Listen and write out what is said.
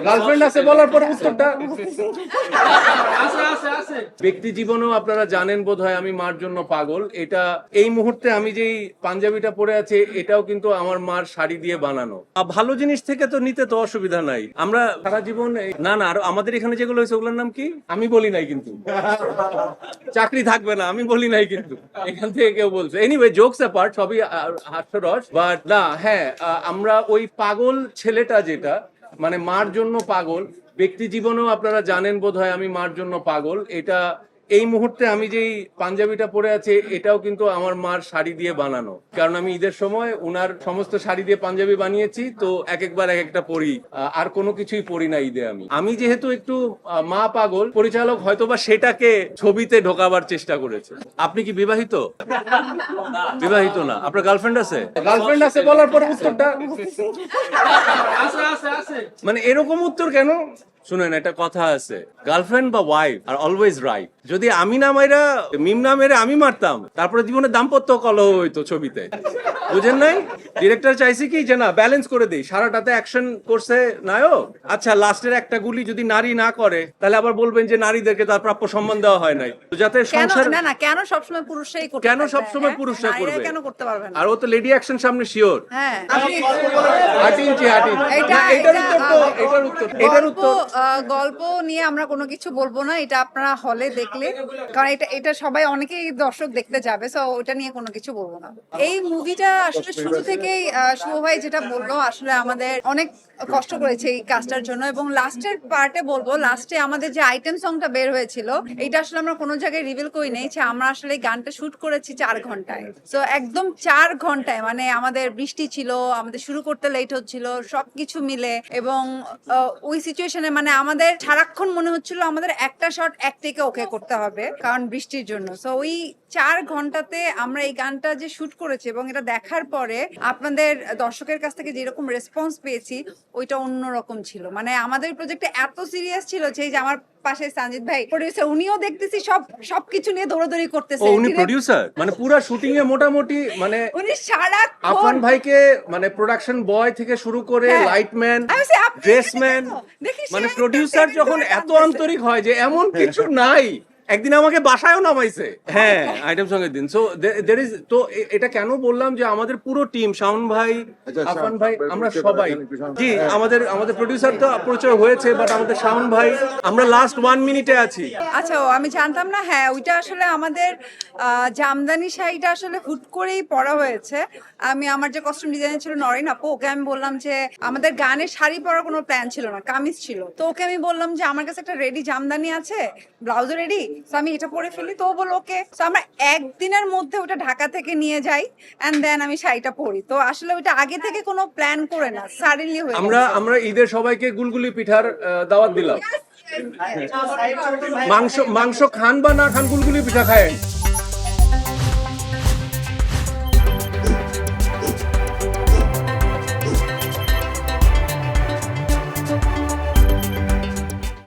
Girlfriend আছে বলার পরে উত্তরটা ব্যক্তি জীবনেও আপনারা জানেন বোধহয় আমি মার জন্য পাগল। এটা এই মুহূর্তে আমি যেই পাঞ্জাবিটা পরে আছি এটাও কিন্তু আমার মার শাড়ি দিয়ে বানানো। ভালো জিনিস থেকে তো নিতে তো অসুবিধা নাই। আমরা সারা জীবন না না আর আমাদের এখানে যেগুলো হয়েছে ওগুলোর নাম কি আমি বলি নাই, কিন্তু চাকরি থাকবে না আমি বলি নাই, কিন্তু এখান থেকে কেউ বলছে। এনিওয়ে জোকস অ্যাপার্ট, সবই হাস্যরস। বাট না হ্যাঁ, আমরা ওই পাগল ছেলেটা যেটা মানে মার জন্য পাগল, ব্যক্তি জীবনেও আপনারা জানেন বোধহয় আমি মার জন্য পাগল। এটা এই মুহূর্তে আমি যেই পাঞ্জাবিটা পরে আছি এটাও কিন্তু আমার মার শাড়ি দিয়ে বানানো, কারণ আমি ঈদের সময় উনার সমস্ত শাড়ি দিয়ে পাঞ্জাবি বানিয়েছি, তো এক একবার এক একটা পরি, আর কোনো কিছুই পরি না ঈদে। আমি যেহেতু একটু মা পাগল, পরিচালক হয়তোবা সেটাকে ছবিতে ঢোকাবার চেষ্টা করেছে। আপনি কি বিবাহিত? বিবাহিত না। আপনার গার্লফ্রেন্ড আছে? গার্লফ্রেন্ড আছে বলার পরে উত্তরটা মানে এরকম উত্তর কেন? শুনেন, একটা কথা আছে, গার্লফ্রেন্ড বা ওয়াইফ আর অলওয়েজ রাইট। যদি আমি না মাইরা মিম না মেরে আমি মারতাম, তারপরে জীবনে দাম্পত্য কলহ হইতো ছবিতে, বুঝেন নাই? ডিরেক্টর চাইছে কি যে না ব্যালেন্স করে দেই, সারাটাতে অ্যাকশন করছে নায়ক, আচ্ছা লাস্টের একটা গুলি যদি নারী না করে তাহলে আবার বলবেন যে নারীদেরকে তার প্রাপ্য সম্মান দেওয়া হয় নাই। তো যাতে সংসার না কেন সবসময় পুরুষরাই করবে, কেন সবসময় পুরুষরা করবে, কেন করতে পারবে না? আর ও তো লেডি অ্যাকশন সামনে শিওর। হ্যাঁ, এটার উত্তর গল্প নিয়ে আমরা কোনো কিছু বলবো না, এটা আপনারা হলে দেখলে, কারণ এটা সবাই অনেকেই দর্শক দেখতে যাবে, সো ওটা নিয়ে কোনো কিছু বলবো না। এই মুভিটা আসলে শুরু থেকেই শুভ ভাই যেটা বললো, আসলে আমাদের অনেক কষ্ট করেছে এই কাজটার জন্য, এবং লাস্টের পার্টে বলবো, লাস্টে আমাদের যে আইটেম সংটা বের হয়েছিল এটা আসলে আমরা কোনো জায়গায় রিভিল করি নাই যে আমরা আসলে এই গানটা শুট করেছি 4 ঘন্টায়। সো একদম 4 ঘন্টায়, মানে আমাদের বৃষ্টি ছিল, আমাদের শুরু করতে লেট হচ্ছিল, সবকিছু মিলে, এবং ওই সিচুয়েশনে মানে আমাদের সারাক্ষণ মনে হচ্ছিল আমাদের একটা শট এক টেকে ওকে করতে হবে কারণ বৃষ্টির জন্য। সো ওই 4 ঘন্টাতে আমরা এই গানটা যে শুট করেছি এবং এটা দেখার পরে আপনাদের দর্শকের কাছ থেকে যেরকম রেসপন্স পেয়েছি ওইটা অন্যরকম ছিল। মানে আমাদের প্রজেক্টে এত সিরিয়াস ছিল যে আমার পাশে সঞ্জিত ভাই প্রোডিউসার, উনিও দেখতেছি সবকিছু নিয়ে দৌড়াদৌড়ি করতেছে। উনি প্রোডিউসার মানে পুরো শুটিং এ মোটামুটি মানে উনি সারা আফান ভাইকে মানে প্রোডাকশন বয় থেকে শুরু করে লাইটম্যান, ড্রেসম্যান, মানে প্রোডিউসার যখন এত আন্তরিক হয় যে এমন কিছু নাই, একদিন আমাকে বাসায়ও নামাইছে হ্যাঁ আইটেম সঙ্গের দিন। সো দের ইজ, তো এটা কেন বললাম যে আমাদের পুরো টিম, শাওন ভাই, আফান ভাই, আমরা সবাই, জি আমাদের প্রোডিউসার তো পরিচয় হয়েছে, বাট আমাদের শাওন ভাই, আমরা লাস্ট 1 মিনিটে আছি। আচ্ছা, আমি জানতাম না। হ্যাঁ, ওইটা আসলে আমাদের জামদানি শাড়িটা আসলে হুট করেই পরা হয়েছে। আমার যে কস্টিউম ডিজাইনার ছিল নরিন আপু, ওকে আমি বললাম যে আমাদের গানে শাড়ি পরার কোনো প্ল্যান ছিল না, কামিজ ছিল। তো ওকে আমি বললাম যে আমার কাছে একটা রেডি জামদানি আছে, ব্লাউজও রেডি, তো আমি এটা পরে ফেলি। তো ও বলল ওকে। তো আমরা একদিনের মধ্যে ওটা ঢাকা থেকে নিয়ে যাই, এন্ড দেন আমি শাড়িটা পরি। তো আসলে ওইটা আগে থেকে কোনো প্ল্যান করে না, সাডেনলি হয়ে আমরা ঈদের সবাইকে গুলগুলি পিঠার দাওয়াত দিলাম। মাংস খান বা না খান, গুলগুলি পিঠা খায়।